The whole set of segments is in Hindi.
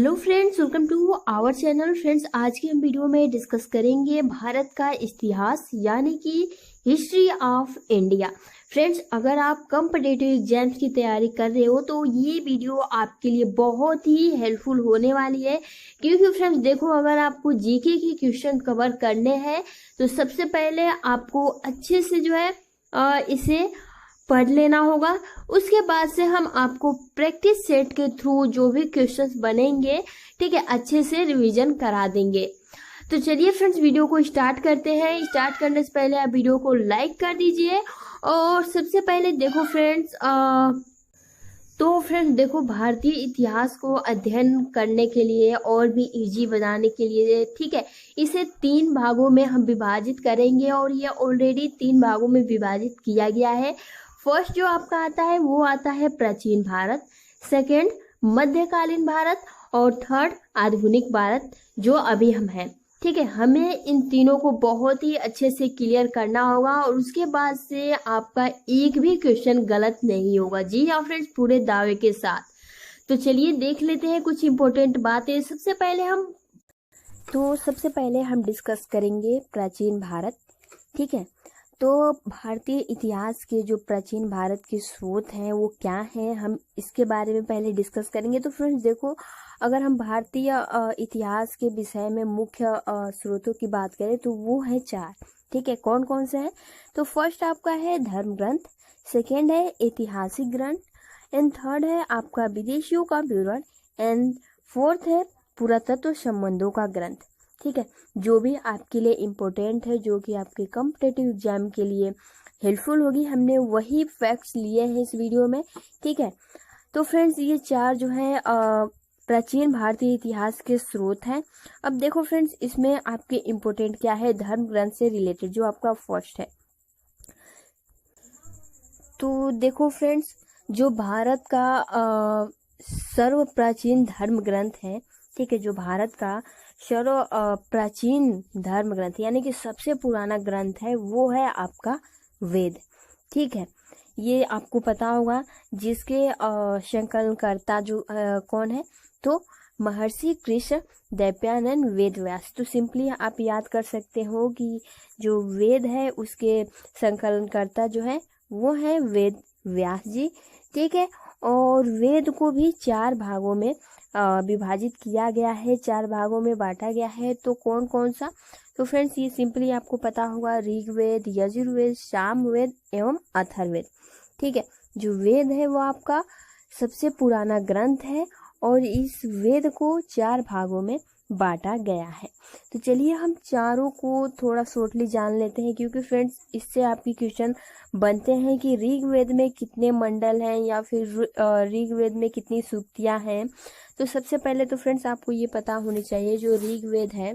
Hello friends, welcome to our channel. Friends, आज की हम वीडियो में डिस्कस करेंगे भारत का इतिहास यानी कि हिस्ट्री ऑफ इंडिया। फ्रेंड्स, अगर आप कॉम्पिटिटिव एग्जाम्स की तैयारी कर रहे हो तो ये वीडियो आपके लिए बहुत ही हेल्पफुल होने वाली है, क्योंकि फ्रेंड्स देखो, अगर आपको जीके के क्वेश्चन कवर करने हैं तो सबसे पहले आपको अच्छे से जो है इसे पढ़ लेना होगा। उसके बाद से हम आपको प्रैक्टिस सेट के थ्रू जो भी क्वेश्चंस बनेंगे, ठीक है, अच्छे से रिवीजन करा देंगे। तो चलिए फ्रेंड्स, वीडियो को स्टार्ट करते हैं। स्टार्ट करने से पहले आप वीडियो को लाइक कर दीजिए। और सबसे पहले देखो फ्रेंड्स, देखो, भारतीय इतिहास को अध्ययन करने के लिए और भी इजी बनाने के लिए, ठीक है, इसे 3 भागों में हम विभाजित करेंगे और ये ऑलरेडी 3 भागों में विभाजित किया गया है। फर्स्ट जो आपका आता है वो आता है प्राचीन भारत, सेकंड मध्यकालीन भारत और थर्ड आधुनिक भारत जो अभी हम हैं। ठीक है, हमें इन तीनों को बहुत ही अच्छे से क्लियर करना होगा और उसके बाद से आपका एक भी क्वेश्चन गलत नहीं होगा। जी हाँ फ्रेंड्स, पूरे दावे के साथ। तो चलिए देख लेते हैं कुछ इंपॉर्टेंट बातें। सबसे पहले हम डिस्कस करेंगे प्राचीन भारत। ठीक है, तो भारतीय इतिहास के जो प्राचीन भारत के स्रोत हैं वो क्या हैं, हम इसके बारे में पहले डिस्कस करेंगे। तो फ्रेंड्स देखो, अगर हम भारतीय इतिहास के विषय में मुख्य स्रोतों की बात करें तो वो है 4। ठीक है, कौन कौन से हैं? तो फर्स्ट आपका है धर्म ग्रंथ, सेकेंड है ऐतिहासिक ग्रंथ, एंड थर्ड है आपका विदेशियों का विवरण, एंड फोर्थ है पुरातत्व संबंधों का ग्रंथ। ठीक है, जो भी आपके लिए इम्पोर्टेंट है, जो कि आपके कॉम्पिटिटिव एग्जाम के लिए हेल्पफुल होगी, हमने वही फैक्ट्स लिए हैं इस वीडियो में। ठीक है, तो फ्रेंड्स ये 4 जो है प्राचीन भारतीय इतिहास के स्रोत हैं। अब देखो फ्रेंड्स, इसमें आपके इम्पोर्टेंट क्या है, धर्म ग्रंथ से रिलेटेड जो आपका फर्स्ट है। तो देखो फ्रेंड्स, जो भारत का सर्व प्राचीन धर्म ग्रंथ है, ठीक है, जो भारत का सर्व प्राचीन धर्म ग्रंथ यानी कि सबसे पुराना ग्रंथ है वो है आपका वेद। ठीक है, ये आपको पता होगा, जिसके संकलनकर्ता जो कौन है, तो महर्षि कृष्ण द्वैपायन वेद व्यास। तो सिंपली आप याद कर सकते हो कि जो वेद है उसके संकलनकर्ता जो है वो है वेद व्यास जी। ठीक है, और वेद को भी 4 भागों में विभाजित किया गया है, 4 भागों में बांटा गया है। तो कौन कौन सा? तो फ्रेंड्स ये सिंपली आपको पता होगा, ऋग्वेद, यजुर्वेद, सामवेद एवं अथर्ववेद। ठीक है, जो वेद है वो आपका सबसे पुराना ग्रंथ है और इस वेद को 4 भागों में बांटा गया है। तो चलिए हम चारों को थोड़ा शॉर्टली जान लेते हैं, क्योंकि फ्रेंड्स इससे आपकी क्वेश्चन बनते हैं कि ऋग्वेद में कितने मंडल हैं या फिर ऋग्वेद में कितनी सूक्तियां हैं। तो सबसे पहले तो फ्रेंड्स आपको ये पता होनी चाहिए, जो ऋग्वेद है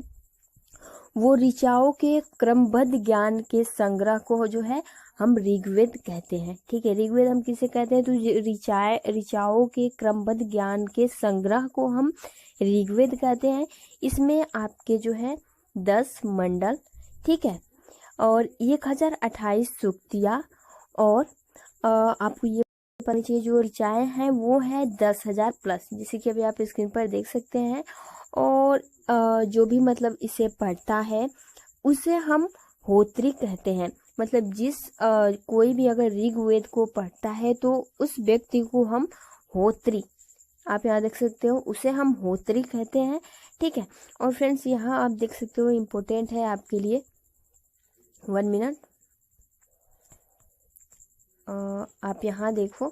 वो ऋचाओं के क्रमबद्ध ज्ञान के संग्रह को जो है हम ऋग्वेद कहते हैं। ठीक है, ऋग्वेद हम किसे कहते हैं? तो ऋचाओं के क्रमबद्ध ज्ञान के संग्रह को हम ऋग्वेद कहते हैं। इसमें आपके जो है 10 मंडल, ठीक है, और 1028 सूक्तियाँ, और आपको ये पता चाहिए जो ऋचाएँ हैं वो है 10,000 प्लस, जैसे कि अभी आप स्क्रीन पर देख सकते हैं। और जो भी मतलब इसे पढ़ता है उसे हम होत्री कहते हैं। मतलब कोई भी अगर ऋग्वेद को पढ़ता है तो उस व्यक्ति को हम होत्री, आप यहाँ देख सकते हो, उसे हम होत्री कहते हैं। ठीक है, और फ्रेंड्स यहाँ आप देख सकते हो, इम्पोर्टेंट है आपके लिए, 1 मिनट, आप यहाँ देखो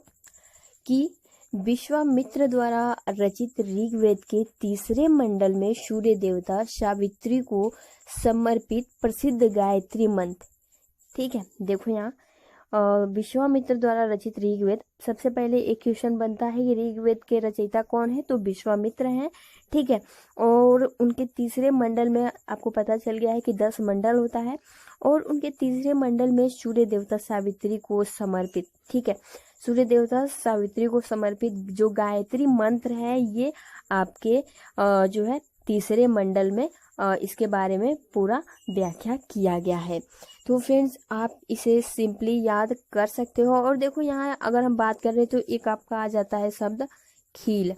कि विश्वामित्र द्वारा रचित ऋग्वेद के 3रे मंडल में सूर्य देवता सावित्री को समर्पित प्रसिद्ध गायत्री मंत्र। ठीक है, देखो यहाँ विश्वामित्र द्वारा रचित ऋग्वेद, सबसे पहले एक क्वेश्चन बनता है कि ऋग्वेद के रचयिता कौन है? तो विश्वामित्र हैं। ठीक है, और उनके 3रे मंडल में आपको पता चल गया है कि 10 मंडल होता है, और उनके 3रे मंडल में सूर्य देवता सावित्री को समर्पित, ठीक है, सूर्य देवता सावित्री को समर्पित जो गायत्री मंत्र है ये आपके जो है 3रे मंडल में इसके बारे में पूरा व्याख्या किया गया है। तो फ्रेंड्स आप इसे सिंपली याद कर सकते हो। और देखो यहाँ अगर हम बात कर रहे हैं तो एक आपका आ जाता है शब्द खील।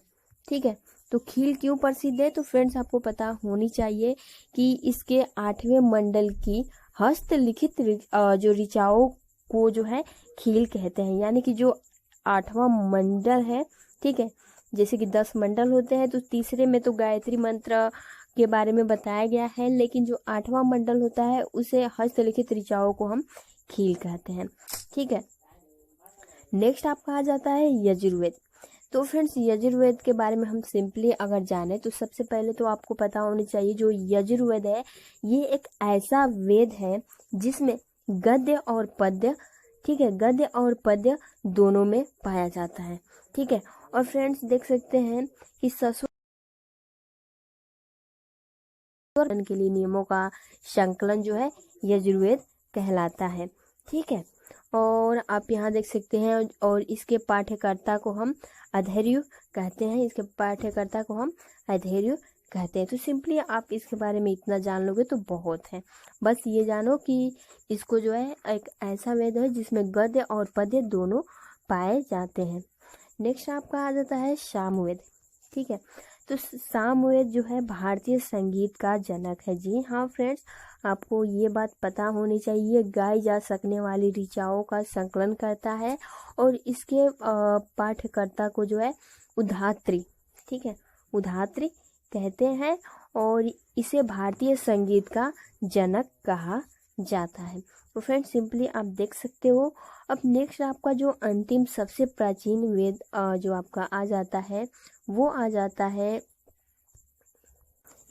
ठीक है, तो खील क्यों प्रसिद्ध है? तो फ्रेंड्स आपको पता होनी चाहिए कि इसके 8वें मंडल की हस्तलिखित जो ऋचाओं को जो है खील कहते हैं। यानी कि जो 8वां मंडल है, ठीक है, जैसे कि 10 मंडल होते हैं तो तीसरे में तो गायत्री मंत्र के बारे में बताया गया है, लेकिन जो 8वां मंडल होता है उसे हस्तलिखित ऋचाओं को हम खील कहते हैं। ठीक है, नेक्स्ट आपका आ जाता है यजुर्वेद। तो फ्रेंड्स यजुर्वेद के बारे में हम सिंपली अगर जाने तो सबसे पहले तो आपको पता होनी चाहिए जो यजुर्वेद है ये एक ऐसा वेद है जिसमें गद्य और पद्य, ठीक है, गद्य और पद्य दोनों में पाया जाता है। ठीक है, और फ्रेंड्स देख सकते हैं कि ससुर के लिए नियमों का संकलन जो है यजुर्वेद कहलाता है। ठीक है, और आप यहाँ देख सकते हैं, और इसके पाठ्यकर्ता को हम अधैर्य कहते हैं, इसके पाठ्यकर्ता को हम अधैर्य कहते हैं। तो सिंपली आप इसके बारे में इतना जान लोगे तो बहुत है। बस ये जानो कि इसको जो है एक ऐसा वेद है जिसमें गद्य और पद्य दोनों पाए जाते हैं। नेक्स्ट आपका आ जाता है सामवेद। ठीक है, तो सामवेद जो है भारतीय संगीत का जनक है। जी हाँ फ्रेंड्स, आपको ये बात पता होनी चाहिए, गाई जा सकने वाली ऋचाओं का संकलन करता है और इसके पाठ्यकर्ता को जो है उधात्री, ठीक है, उधात्री कहते हैं और इसे भारतीय संगीत का जनक कहा जाता है। तो फ्रेंड्स सिंपली आप देख सकते हो। अब नेक्स्ट आपका जो अंतिम सबसे प्राचीन वेद जो आपका आ जाता है वो आ जाता है,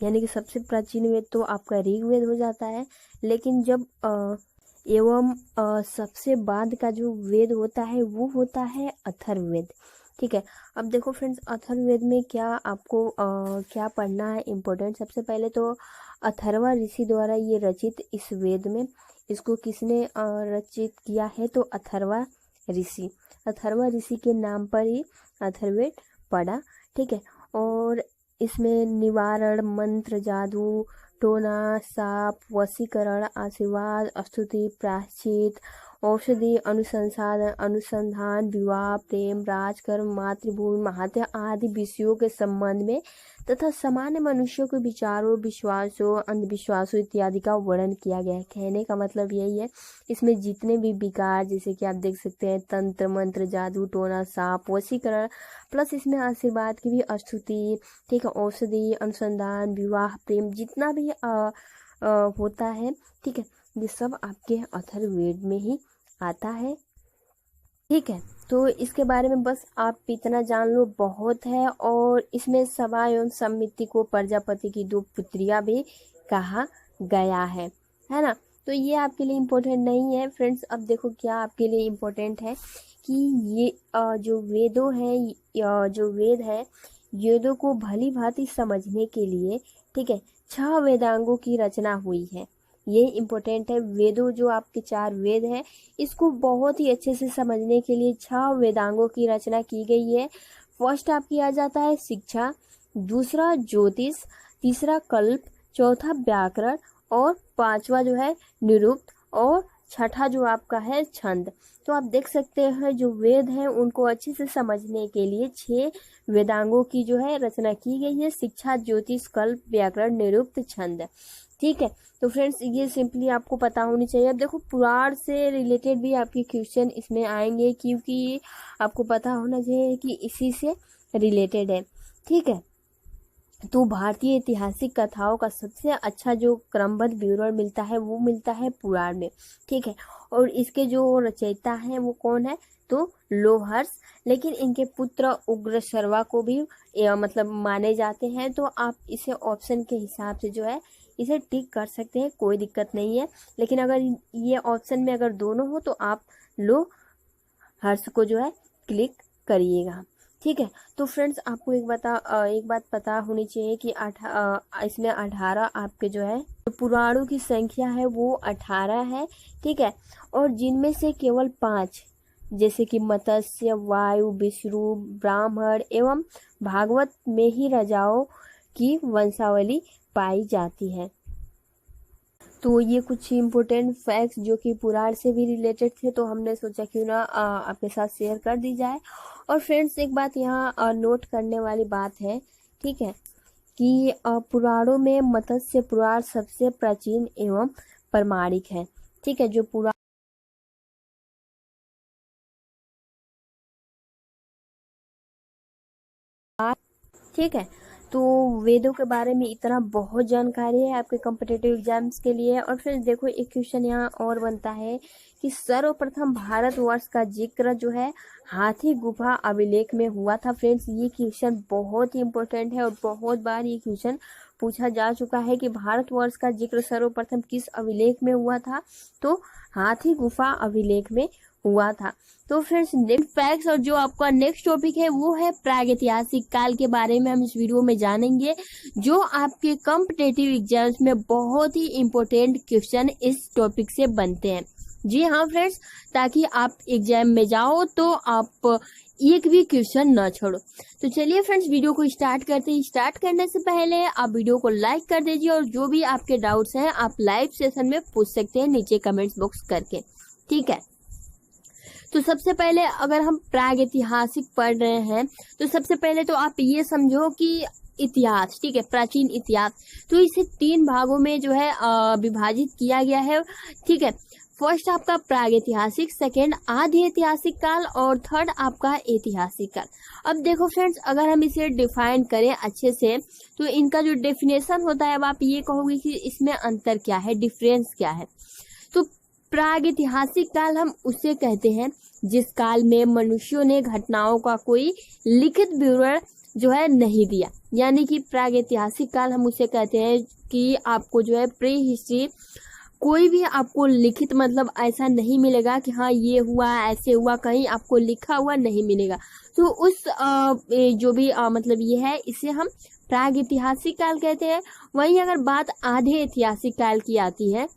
यानी कि सबसे प्राचीन वेद तो आपका ऋग्वेद हो जाता है, लेकिन जब एवं सबसे बाद का जो वेद होता है वो होता है अथर्ववेद। ठीक है, अब देखो फ्रेंड्स अथर्ववेद में क्या आपको क्या पढ़ना है इम्पोर्टेंट। सबसे पहले तो अथर्वा ऋषि द्वारा ये रचित इस वेद में, इसको किसने रचित किया है? तो अथर्वा ऋषि, अथर्वा ऋषि के नाम पर ही अथर्ववेद पड़ा। ठीक है, और इसमें निवारण मंत्र, जादू टोना, साप, वशीकरण, आशीर्वाद, स्तुति, प्रायश्चित, औषधि, अनुसंधान, विवाह, प्रेम, राजकर्म, मातृभूमि, महात्या आदि विषयों के संबंध में तथा सामान्य मनुष्यों के विचारों, विश्वासों, अंधविश्वासों इत्यादि का वर्णन किया गया है। कहने का मतलब यही है, इसमें जितने भी विकार जैसे कि आप देख सकते हैं तंत्र मंत्र, जादू टोना, सांप, वशीकरण, प्लस इसमें आशीर्वाद की भी स्तुति, ठीक है, औषधि, अनुसंधान, विवाह, प्रेम, जितना भी होता है, ठीक है, ये सब आपके अथर्ववेद में ही आता है। ठीक है, तो इसके बारे में बस आप इतना जान लो बहुत है। और इसमें सभा एवं समिति को प्रजापति की 2 पुत्रियां भी कहा गया है ना। तो ये आपके लिए इम्पोर्टेंट नहीं है फ्रेंड्स। अब देखो क्या आपके लिए इम्पोर्टेंट है कि ये जो वेदों है, जो वेद है, वेदों को भली भांति समझने के लिए, ठीक है, 6 वेदांगों की रचना हुई है। ये इम्पोर्टेंट है। वेदों जो आपके 4 वेद हैं इसको बहुत ही अच्छे से समझने के लिए 6 वेदांगों की रचना की गई है। फर्स्ट आपकी आ जाता है शिक्षा, दूसरा ज्योतिष, तीसरा कल्प, चौथा व्याकरण और 5वां जो है निरुक्त और छठा जो आपका है छंद। तो आप देख सकते हैं जो वेद हैं उनको अच्छे से समझने के लिए 6 वेदांगों की जो है रचना की गई है, शिक्षा, ज्योतिष, कल्प, व्याकरण, निरुक्त, छंद। ठीक है, तो फ्रेंड्स ये सिंपली आपको पता होनी चाहिए। अब देखो पुराण से रिलेटेड भी आपके क्वेश्चन इसमें आएंगे क्योंकि आपको पता होना चाहिए कि इसी से रिलेटेड है। ठीक है, तो भारतीय ऐतिहासिक कथाओं का सबसे अच्छा जो क्रमबद्ध विवरण मिलता है वो मिलता है पुराण में। ठीक है, और इसके जो रचयिता हैं वो कौन है? तो लोहर्ष, लेकिन इनके पुत्र उग्रशर्वा को भी मतलब माने जाते हैं। तो आप इसे ऑप्शन के हिसाब से जो है इसे टिक कर सकते हैं, कोई दिक्कत नहीं है। लेकिन अगर ये ऑप्शन में अगर दोनों हो तो आप लोहर्ष को जो है क्लिक करिएगा। ठीक है, तो फ्रेंड्स आपको एक बात पता होनी चाहिए कि इसमें 18 आपके जो है तो पुराणों की संख्या है वो 18 है। ठीक है, और जिनमें से केवल 5 जैसे कि मत्स्य, वायु, विष्णु, ब्राह्मण एवं भागवत में ही राजाओं की वंशावली पाई जाती है। तो ये कुछ इम्पोर्टेंट फैक्ट्स जो कि पुराण से भी रिलेटेड थे तो हमने सोचा क्यों ना आपके साथ शेयर कर दी जाए। और फ्रेंड्स एक बात यहाँ नोट करने वाली बात है ठीक है, कि पुराणों में मत्स्य पुराण सबसे प्राचीन एवं प्रामाणिक है। ठीक है, जो पुराण, ठीक है, तो वेदों के बारे में इतना बहुत जानकारी है आपके कॉम्पिटिटिव एग्जाम्स के लिए। और फिर देखो एक क्वेश्चन यहाँ और बनता है कि सर्वप्रथम भारतवर्ष का जिक्र जो है हाथी गुफा अभिलेख में हुआ था। फ्रेंड्स, ये क्वेश्चन बहुत ही इंपॉर्टेंट है और बहुत बार ये क्वेश्चन पूछा जा चुका है कि भारतवर्ष का जिक्र सर्वप्रथम किस अभिलेख में हुआ था, तो हाथी गुफा अभिलेख में हुआ था। तो फ्रेंड्स, नेक्स्ट फैक्ट्स और जो आपका नेक्स्ट टॉपिक है वो है प्रागैतिहासिक काल के बारे में हम इस वीडियो में जानेंगे, जो आपके कॉम्पिटिटिव एग्जाम्स में बहुत ही इंपॉर्टेंट क्वेश्चन इस टॉपिक से बनते हैं। जी हाँ फ्रेंड्स, ताकि आप एग्जाम में जाओ तो आप एक भी क्वेश्चन न छोड़ो। तो चलिए फ्रेंड्स, वीडियो को स्टार्ट करते हैं। स्टार्ट करने से पहले आप वीडियो को लाइक कर दीजिए और जो भी आपके डाउट्स हैं आप लाइव सेशन में पूछ सकते हैं नीचे कमेंट्स बॉक्स करके। ठीक है, तो सबसे पहले अगर हम प्रागैतिहासिक पढ़ रहे हैं तो सबसे पहले तो आप ये समझो कि इतिहास, ठीक है, प्राचीन इतिहास, तो इसे 3 भागों में जो है विभाजित किया गया है। ठीक है, फर्स्ट आपका प्रागैतिहासिक, सेकेंड आधि ऐतिहासिक काल और थर्ड आपका ऐतिहासिक काल। अब देखो फ्रेंड्स, अगर हम इसे डिफाइन करें अच्छे से तो इनका जो डेफिनेशन होता है अब आप ये कहोगे कि इसमें अंतर क्या है, डिफरेंस क्या है। तो प्रागैतिहासिक काल हम उसे कहते हैं जिस काल में मनुष्यों ने घटनाओं का कोई लिखित विवरण जो है नहीं दिया, यानी कि प्रागैतिहासिक काल हम उसे कहते हैं कि आपको जो है प्री हिस्ट्री कोई भी आपको लिखित मतलब ऐसा नहीं मिलेगा कि हाँ ये हुआ ऐसे हुआ, कहीं आपको लिखा हुआ नहीं मिलेगा। तो उस जो भी मतलब ये है इसे हम प्रागैतिहासिक काल कहते हैं। वहीं अगर बात आधे ऐतिहासिक काल की आती है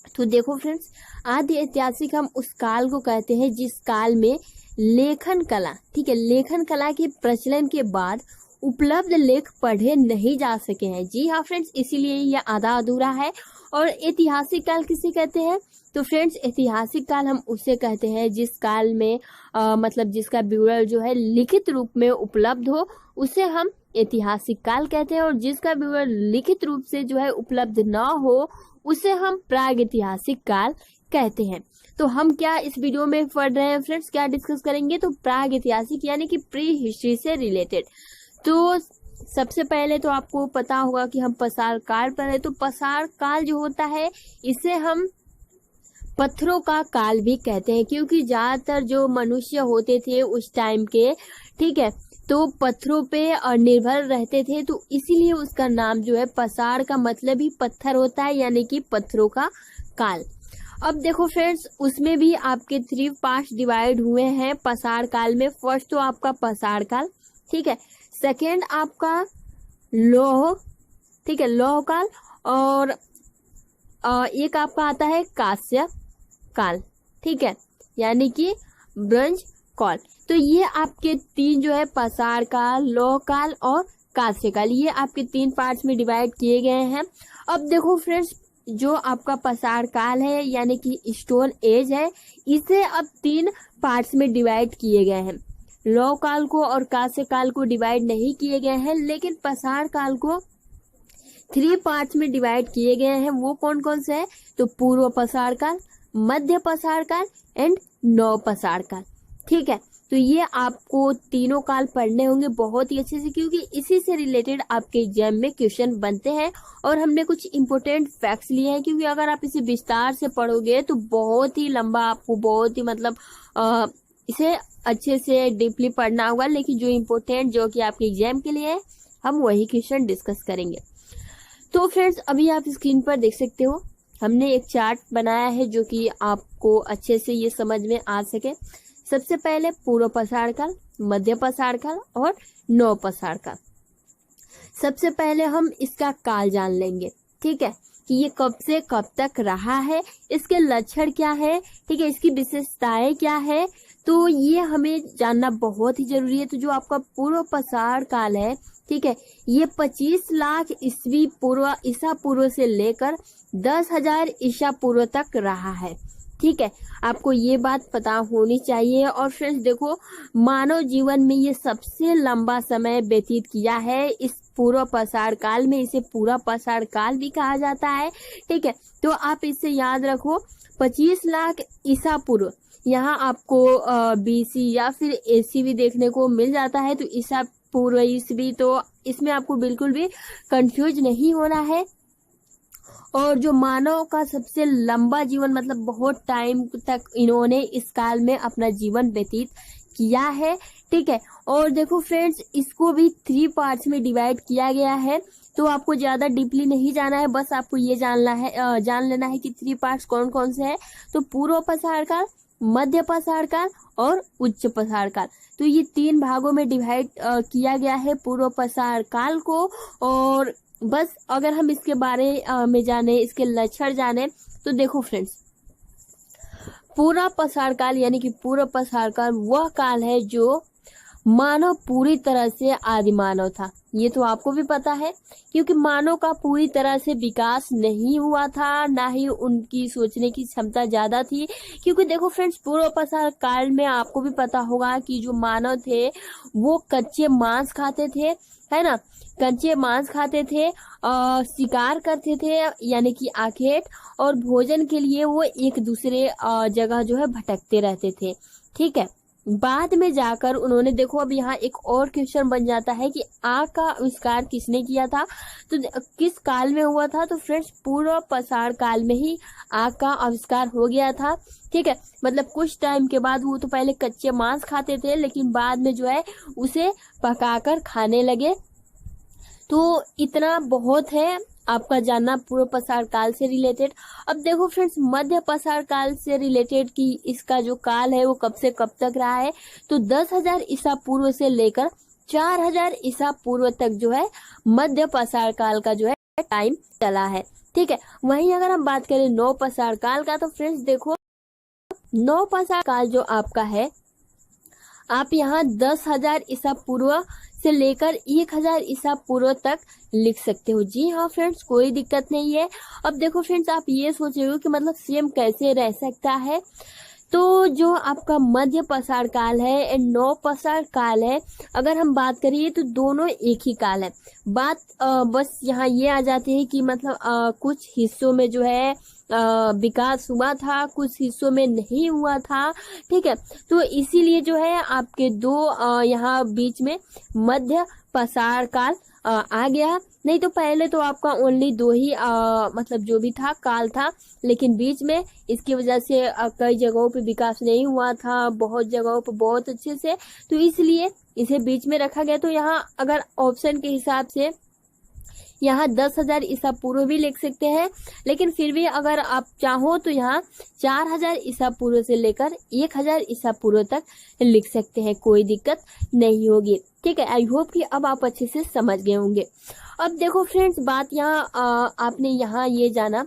तो देखो फ्रेंड्स, आधि ऐतिहासिक हम उस काल को कहते हैं जिस काल में लेखन कला, ठीक है, लेखन कला के प्रचलन के बाद उपलब्ध लेख पढ़े नहीं जा सके हैं। जी हाँ फ्रेंड्स, इसीलिए यह आधा अधूरा है। और ऐतिहासिक काल किसे कहते हैं, तो फ्रेंड्स ऐतिहासिक काल हम उसे कहते हैं जिस काल में मतलब जिसका विवरण जो है लिखित रूप में उपलब्ध हो उसे हम ऐतिहासिक काल कहते हैं, और जिसका विवरण लिखित रूप से जो है उपलब्ध न हो उसे हम प्रागैतिहासिक काल कहते हैं। तो हम क्या इस वीडियो में पढ़ रहे हैं फ्रेंड्स, क्या डिस्कस करेंगे, तो प्रागैतिहासिक यानी कि प्री हिस्ट्री से रिलेटेड। तो सबसे पहले तो आपको पता होगा कि हम पसार काल पर है, तो पसार काल जो होता है इसे हम पत्थरों का काल भी कहते हैं, क्योंकि ज्यादातर जो मनुष्य होते थे उस टाइम के, ठीक है, तो पत्थरों पे निर्भर रहते थे, तो इसीलिए उसका नाम जो है पसार का मतलब ही पत्थर होता है, यानी कि पत्थरों का काल। अब देखो फ्रेंड्स, उसमें भी आपके 3 पार्ट डिवाइड हुए हैं पसार काल में। फर्स्ट तो आपका पसार काल, ठीक है, सेकेंड आपका लौह, ठीक है, लौह काल, और एक आपका आता है कांस्य काल, ठीक है, यानी कि ब्रंज काल। तो ये आपके 3 जो है पसार काल, लौह काल और कांस्य काल, ये आपके 3 पार्ट्स में डिवाइड किए गए हैं। अब देखो फ्रेंड्स, जो आपका पसार काल है यानी कि स्टोन एज है, इसे अब 3 पार्ट्स में डिवाइड किए गए हैं। लौह काल को और कांस्य काल को डिवाइड नहीं किए गए हैं, लेकिन पसार काल को 3 पार्ट्स में डिवाइड किए गए हैं। वो कौन कौन से है, तो पूर्व पसार काल, मध्य पसार काल एंड नव पसार काल। ठीक है, तो ये आपको तीनों काल पढ़ने होंगे बहुत ही अच्छे से, क्योंकि इसी से रिलेटेड आपके एग्जाम में क्वेश्चन बनते हैं। और हमने कुछ इंपॉर्टेंट फैक्ट्स लिए हैं, क्योंकि अगर आप इसे विस्तार से पढ़ोगे तो बहुत ही लंबा, आपको बहुत ही मतलब इसे अच्छे से डीपली पढ़ना होगा। लेकिन जो इम्पोर्टेंट जो कि आपके एग्जाम के लिए है, हम वही क्वेश्चन डिस्कस करेंगे। तो फ्रेंड्स, अभी आप स्क्रीन पर देख सकते हो, हमने एक चार्ट बनाया है जो कि आपको अच्छे से ये समझ में आ सके। सबसे पहले पूर्व पसार काल, मध्य पसार काल और नव पसार काल। सबसे पहले हम इसका काल जान लेंगे, ठीक है, कि ये कब से कब तक रहा है, इसके लक्षण क्या है, ठीक है, इसकी विशेषताएं क्या है, तो ये हमें जानना बहुत ही जरूरी है। तो जो आपका पूर्व पसार काल है, ठीक है, ये 25 लाख ईसा पूर्व से लेकर 10,000 ईसा पूर्व तक रहा है। ठीक है, आपको ये बात पता होनी चाहिए। और फ्रेंड्स देखो, मानव जीवन में ये सबसे लंबा समय व्यतीत किया है इस पूर्व पाषाण काल में। इसे पूरा पाषाण काल भी कहा जाता है। ठीक है, तो आप इससे याद रखो 25 लाख ईसा पूर्व। यहाँ आपको बीसी या फिर एसी भी देखने को मिल जाता है, तो ईसा पूर्व ईसवी, तो इसमें आपको बिल्कुल भी कंफ्यूज नहीं होना है। और जो मानव का सबसे लंबा जीवन, मतलब बहुत टाइम तक इन्होंने इस काल में अपना जीवन व्यतीत किया है। ठीक है, और देखो फ्रेंड्स, इसको भी 3 पार्ट्स में डिवाइड किया गया है, तो आपको ज्यादा डीपली नहीं जाना है, बस आपको ये जान लेना है कि 3 पार्ट्स कौन कौन से हैं। तो पूर्व पाषाण काल, मध्य पाषाण काल और उच्च पाषाण काल, तो ये 3 भागों में डिवाइड किया गया है पूर्व पाषाण काल को। और बस अगर हम इसके बारे में जाने, इसके लक्षण जाने, तो देखो फ्रेंड्स, पूरा पाषाण काल यानी कि पूर्व पाषाण काल वह काल है जो मानव पूरी तरह से आदि मानव था। ये तो आपको भी पता है, क्योंकि मानव का पूरी तरह से विकास नहीं हुआ था, ना ही उनकी सोचने की क्षमता ज्यादा थी। क्योंकि देखो फ्रेंड्स, पूर्व पाषाण काल में आपको भी पता होगा कि जो मानव थे वो कच्चे मांस खाते थे, है ना, कच्चे मांस खाते थे, शिकार करते थे यानी कि आखेट, और भोजन के लिए वो एक दूसरे जगह जो है भटकते रहते थे। ठीक है, बाद में जाकर उन्होंने, देखो अब यहाँ एक और क्वेश्चन बन जाता है कि आग का आविष्कार किसने किया था, तो किस काल में हुआ था। तो फ्रेंड्स, पूर्व पाषाण काल में ही आग का आविष्कार हो गया था। ठीक है, मतलब कुछ टाइम के बाद, वो तो पहले कच्चे मांस खाते थे, लेकिन बाद में जो है उसे पकाकर खाने लगे। तो इतना बहुत है आपका जानना पूर्व पाषाण काल से रिलेटेड। अब देखो फ्रेंड्स, मध्य पाषाण काल से रिलेटेड कि इसका जो काल है वो कब से कब तक रहा है, तो 10,000 ईसा पूर्व से लेकर 4,000 ईसा पूर्व तक जो है मध्य पाषाण काल का जो है टाइम चला है। ठीक है, वहीं अगर हम बात करें नव पाषाण काल का, तो फ्रेंड्स देखो, नव पाषाण काल जो आपका है, आप यहाँ 10,000 ईसा पूर्व से लेकर 1,000 ईसा पूर्व तक लिख सकते हो। जी हाँ फ्रेंड्स, कोई दिक्कत नहीं है। अब देखो फ्रेंड्स, आप ये सोच रहे हो कि मतलब सेम कैसे रह सकता है, तो जो आपका मध्य पाषाण काल है एंड नव पाषाण काल है, अगर हम बात करिए तो दोनों एक ही काल है। बात बस यहाँ ये आ जाती है कि मतलब कुछ हिस्सों में जो है विकास हुआ था, कुछ हिस्सों में नहीं हुआ था। ठीक है, तो इसीलिए जो है आपके दो यहाँ बीच में मध्य पाषाण काल आ गया। नहीं तो पहले तो आपका ओनली 2 ही मतलब जो भी था काल था, लेकिन बीच में इसकी वजह से कई जगहों पे विकास नहीं हुआ था, बहुत जगहों पे बहुत अच्छे से, तो इसलिए इसे बीच में रखा गया। तो यहाँ अगर ऑप्शन के हिसाब से यहाँ 10,000 ईसा पूर्व भी लिख सकते हैं, लेकिन फिर भी अगर आप चाहो तो यहाँ 4,000 ईसा पूर्व से लेकर 1,000 ईसा पूर्व तक लिख सकते हैं, कोई दिक्कत नहीं होगी। ठीक है, आई होप कि अब आप अच्छे से समझ गए होंगे। अब देखो फ्रेंड्स, बात यहाँ आपने यहाँ ये जाना,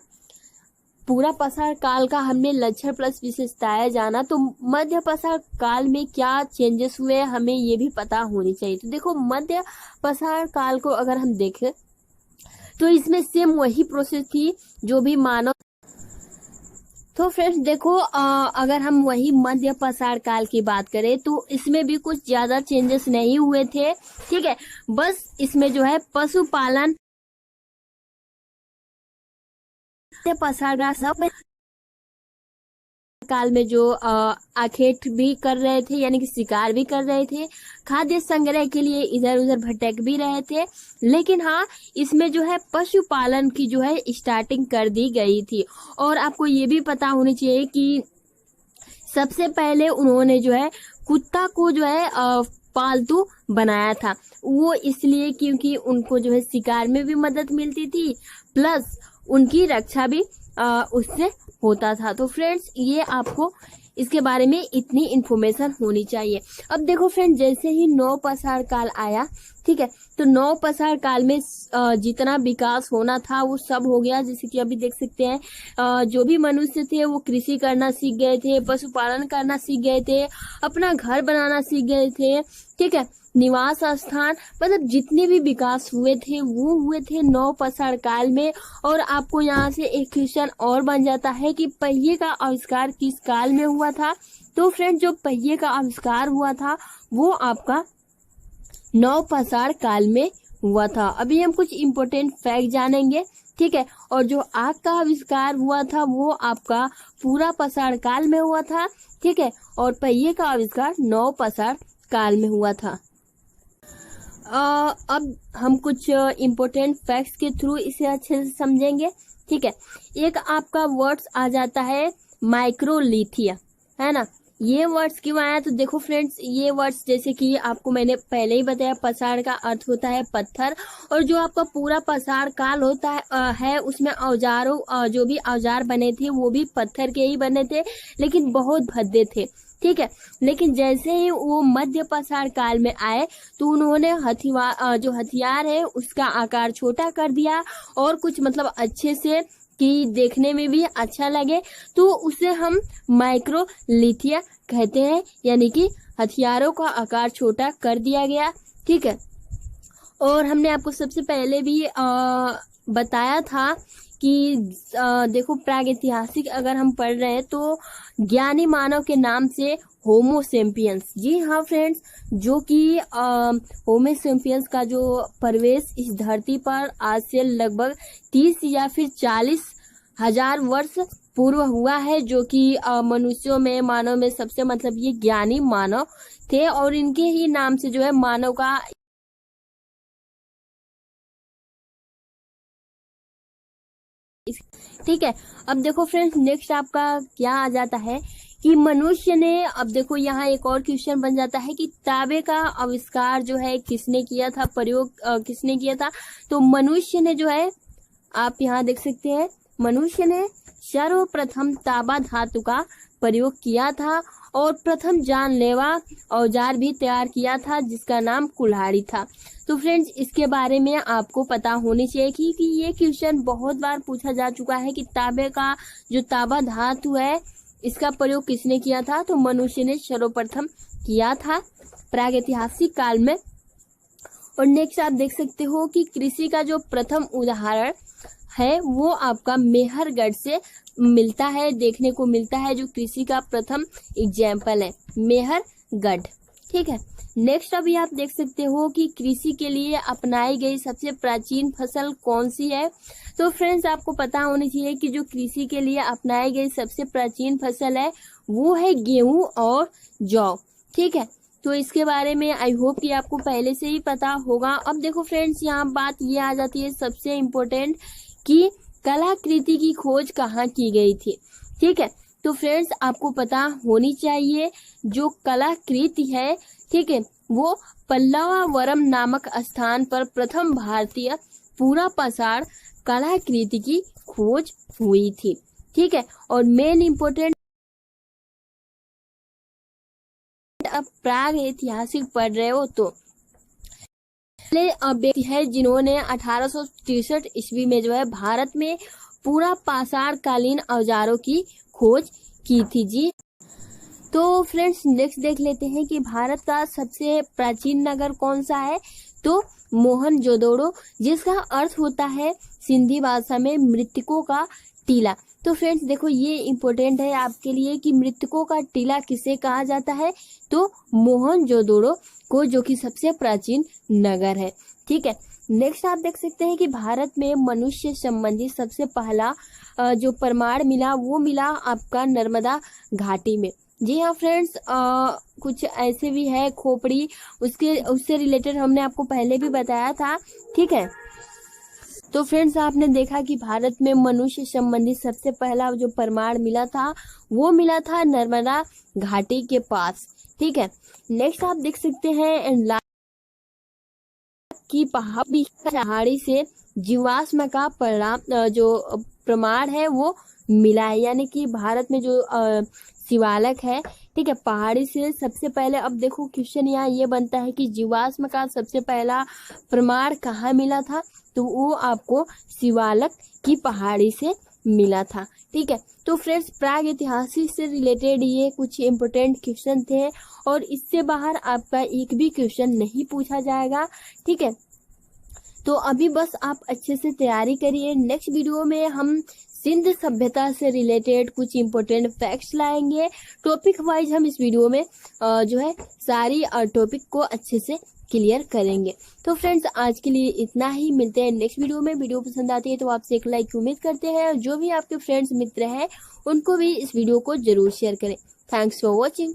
पूरा पाषाण काल का हमने लक्षण प्लस विशेषताएं जाना, तो मध्य पाषाण काल में क्या चेंजेस हुए हमें ये भी पता होनी चाहिए। तो देखो, मध्य पाषाण काल को अगर हम देखें तो इसमें सेम वही प्रोसेस थी जो भी मानव। तो फ्रेंड्स देखो, अगर हम वही मध्य पाषाण काल की बात करें तो इसमें भी कुछ ज्यादा चेंजेस नहीं हुए थे। ठीक है, बस इसमें जो है पशुपालन पाषाण काल में जो आखेट भी कर रहे थे, यानी कि शिकार भी कर रहे थे, खाद्य संग्रह के लिए इधर उधर भटक भी रहे थे, लेकिन हाँ इसमें जो है पशुपालन की जो है स्टार्टिंग कर दी गई थी। और आपको ये भी पता होनी चाहिए कि सबसे पहले उन्होंने जो है कुत्ता को जो है पालतू बनाया था। वो इसलिए क्योंकि उनको जो है शिकार में भी मदद मिलती थी, प्लस उनकी रक्षा भी उससे होता था। तो फ्रेंड्स, ये आपको इसके बारे में इतनी इन्फॉर्मेशन होनी चाहिए। अब देखो फ्रेंड्स, जैसे ही नव पाषाण काल आया, ठीक है, तो नव पाषाण काल में जितना विकास होना था वो सब हो गया। जैसे कि अभी देख सकते हैं, जो भी मनुष्य थे वो कृषि करना सीख गए थे, पशुपालन करना सीख गए थे, अपना घर बनाना सीख गए थे। ठीक है, निवास स्थान, मतलब जितने भी विकास हुए थे वो हुए थे नवपाषाण काल में। और आपको यहाँ से एक क्वेश्चन और बन जाता है कि पहिए का आविष्कार किस काल में हुआ था। तो फ्रेंड, जो पहिए का आविष्कार हुआ था वो आपका नवपाषाण काल में हुआ था। अभी हम कुछ इम्पोर्टेंट फैक्ट जानेंगे, ठीक है। और जो आग का आविष्कार हुआ था वो आपका पुरापाषाण काल में हुआ था, ठीक है। और पहिए का आविष्कार नवपाषाण काल में हुआ था। अब हम कुछ इम्पोर्टेंट फैक्ट्स के थ्रू इसे अच्छे से समझेंगे, ठीक है। एक आपका वर्ड्स आ जाता है माइक्रोलिथिया, है ना। ये वर्ड्स क्यों आया, तो देखो फ्रेंड्स, ये वर्ड्स जैसे कि आपको मैंने पहले ही बताया, पाषाण का अर्थ होता है पत्थर। और जो आपका पूरा पाषाण काल होता है उसमें औजारों जो भी औजार बने थे वो भी पत्थर के ही बने थे, लेकिन बहुत भद्दे थे, ठीक है। लेकिन जैसे ही वो मध्य पाषाण काल में आए तो उन्होंने जो हथियार है उसका आकार छोटा कर दिया और कुछ मतलब अच्छे से कि देखने में भी अच्छा लगे, तो उसे हम माइक्रोलिथिया कहते हैं, यानी कि हथियारों का आकार छोटा कर दिया गया, ठीक है। और हमने आपको सबसे पहले भी बताया था कि देखो प्रागैतिहासिक अगर हम पढ़ रहे हैं तो ज्ञानी मानव के नाम से होमो सेपियंस, जी हाँ फ्रेंड्स, जो कि होमो सेपियंस का जो प्रवेश इस धरती पर आज से लगभग 30 या फिर 40,000 वर्ष पूर्व हुआ है, जो कि मनुष्यों में, मानव में सबसे मतलब ये ज्ञानी मानव थे और इनके ही नाम से जो है मानव का ठीक है। अब देखो फ्रेंड्स, नेक्स्ट आपका क्या आ जाता है कि मनुष्य ने, अब देखो यहाँ एक और क्वेश्चन बन जाता है कि तांबे का आविष्कार जो है किसने किया था, प्रयोग किसने किया था। तो मनुष्य ने जो है, आप यहाँ देख सकते हैं, मनुष्य ने सर्वप्रथम तांबा धातु का प्रयोग किया था और प्रथम जानलेवा औजार भी तैयार किया था जिसका नाम कुल्हाड़ी था। तो फ्रेंड्स, इसके बारे में आपको पता होनी चाहिए कि ये क्वेश्चन बहुत बार पूछा जा चुका है कि तांबे का जो तांबा धातु है इसका प्रयोग किसने किया था। तो मनुष्य ने सर्वप्रथम किया था प्रागैतिहासिक काल में। और नेक्स्ट आप देख सकते हो कि कृषि का जो प्रथम उदाहरण है वो आपका मेहरगढ़ से मिलता है, देखने को मिलता है, जो कृषि का प्रथम एग्जाम्पल है मेहरगढ़, ठीक है। नेक्स्ट अभी आप देख सकते हो कि कृषि के लिए अपनाई गई सबसे प्राचीन फसल कौन सी है। तो फ्रेंड्स, आपको पता होनी चाहिए कि जो कृषि के लिए अपनाई गई सबसे प्राचीन फसल है वो है गेहूं और जौ, ठीक है। तो इसके बारे में आई होप कि आपको पहले से ही पता होगा। अब देखो फ्रेंड्स, यहाँ बात ये आ जाती है सबसे इम्पोर्टेंट कि कलाकृति की खोज कहाँ की गई थी, ठीक है। तो फ्रेंड्स, आपको पता होनी चाहिए जो कलाकृति है, ठीक है, वो पल्लवावरम नामक स्थान पर प्रथम भारतीय पुरापाषाण कलाकृति की खोज हुई थी, ठीक है। और मेन इम्पोर्टेंट, अब प्राग ऐतिहासिक पढ़ रहे हो तो व्यक्ति है जिन्होंने 1863 ईस्वी में जो है भारत में पूरा पाषाण कालीन औजारों की खोज की थी, जी। तो फ्रेंड्स, नेक्स्ट देख लेते हैं कि भारत का सबसे प्राचीन नगर कौन सा है। तो मोहनजोदड़ो, जिसका अर्थ होता है सिंधी भाषा में मृतकों का टीला। तो फ्रेंड्स देखो, ये इम्पोर्टेंट है आपके लिए कि मृतकों का टीला किसे कहा जाता है। तो मोहनजोदड़ो को, जो कि सबसे प्राचीन नगर है, ठीक है। नेक्स्ट आप देख सकते हैं कि भारत में मनुष्य संबंधी सबसे पहला जो प्रमाण मिला वो मिला आपका नर्मदा घाटी में। जी हाँ फ्रेंड्स, कुछ ऐसे भी है खोपड़ी, उससे रिलेटेड हमने आपको पहले भी बताया था, ठीक है। तो फ्रेंड्स, आपने देखा कि भारत में मनुष्य संबंधी सबसे पहला जो प्रमाण मिला था वो मिला था नर्मदा घाटी के पास, ठीक है। नेक्स्ट आप देख सकते हैं की पहाड़ी से जीवाश्म का जो प्रमाण है वो मिला है, यानी कि भारत में जो शिवालक है, ठीक है, पहाड़ी से सबसे पहले। अब देखो क्वेश्चन यहाँ ये बनता है कि जीवाश्म का सबसे पहला प्रमाण कहाँ मिला था। तो वो आपको शिवालक की पहाड़ी से मिला था। ठीक है, तो फ्रेंड्स प्रागैतिहासिक से रिलेटेड ये कुछ इम्पोर्टेंट क्वेश्चन थे और इससे बाहर आपका एक भी क्वेश्चन नहीं पूछा जाएगा। ठीक है, तो अभी बस आप अच्छे से तैयारी करिए। नेक्स्ट वीडियो में हम सिंध सभ्यता से रिलेटेड कुछ इम्पोर्टेंट फैक्ट्स लाएंगे। टॉपिक वाइज हम इस वीडियो में जो है सारी टॉपिक को अच्छे से क्लियर करेंगे। तो फ्रेंड्स आज के लिए इतना ही, मिलते हैं नेक्स्ट वीडियो में। वीडियो पसंद आती है तो आपसे एक लाइक की उम्मीद करते हैं। जो भी आपके फ्रेंड्स मित्र हैं उनको भी इस वीडियो को जरूर शेयर करें। Thanks for watching.